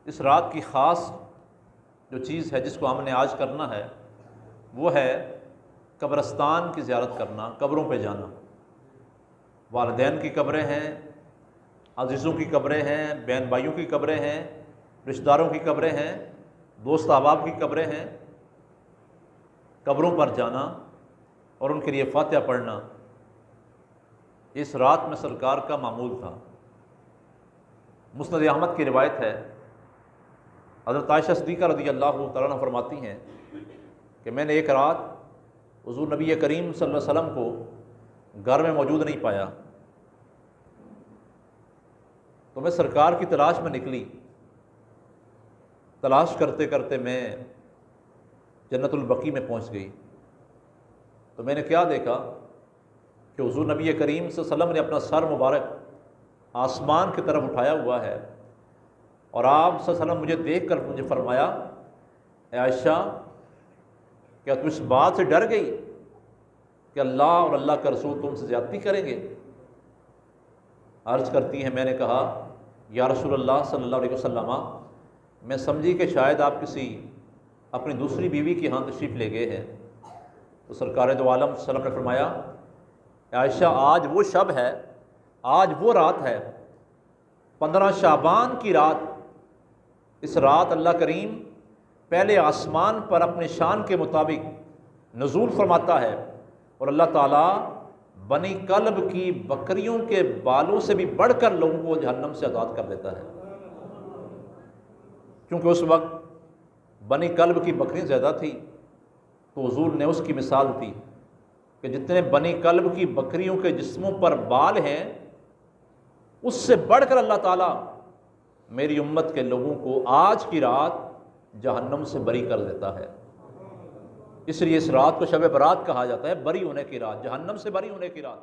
اس رات کی خاص جو چیز ہے جس کو ہم نے آج کرنا ہے وہ ہے قبرستان کی زیارت کرنا، قبروں پہ جانا۔ والدین کی قبریں ہیں، عزیزوں کی قبریں ہیں، بہن بھائیوں کی قبریں ہیں، رشتہ داروں کی قبریں ہیں، دوست احباب کی قبریں ہیں۔ قبروں پر جانا اور ان کے لیے فاتحہ پڑھنا اس رات میں سرکار کا معمول تھا۔ مسند احمد کی روایت ہے، حضرت عائشہ صدیقہ رضی اللہ تعالیٰ عنہ فرماتی ہیں کہ میں نے ایک رات حضور نبی کریم صلی اللہ علیہ وسلم کو گھر میں موجود نہیں پایا، تو میں سرکار کی تلاش میں نکلی۔ تلاش کرتے کرتے میں جنت البقیع میں پہنچ گئی، تو میں نے کیا دیکھا کہ حضور نبی کریم صلی اللہ علیہ وسلم نے اپنا سر مبارک آسمان کی طرف اٹھایا ہوا ہے، اور آپ صلی اللہ علیہ وسلم مجھے دیکھ کر مجھے فرمایا، اے عائشہ کیا تم اس بات سے ڈر گئی کہ اللہ اور اللہ کا رسول تم سے زیادتی کریں گے؟ عرض کرتی ہیں میں نے کہا یا رسول اللہ صلی اللہ علیہ وسلم، میں سمجھی کہ شاید آپ کسی اپنی دوسری بیوی کی ہاں تشریف لے گئے ہیں۔ تو سرکار دو عالم صلی اللہ علیہ وسلم نے فرمایا، اے عائشہ آج وہ شب ہے، آج وہ رات ہے، 15 شعبان کی رات۔ اس رات اللہ کریم پہلے آسمان پر اپنے شان کے مطابق نزول فرماتا ہے، اور اللہ تعالیٰ بنی کلب کی بکریوں کے بالوں سے بھی بڑھ کر لوگوں کو جہنم سے آزاد کر دیتا ہے، کیونکہ اس وقت بنی کلب کی بکریاں زیادہ تھی، تو حضور نے اس کی مثال دی کہ جتنے بنی کلب کی بکریوں کے جسموں پر بال ہیں، اس سے بڑھ کر اللہ تعالیٰ میری امت کے لوگوں کو آج کی رات جہنم سے بری کر دیتا ہے۔ اس لیے اس رات کو شب برات کہا جاتا ہے، بری ہونے کی رات، جہنم سے بری ہونے کی رات۔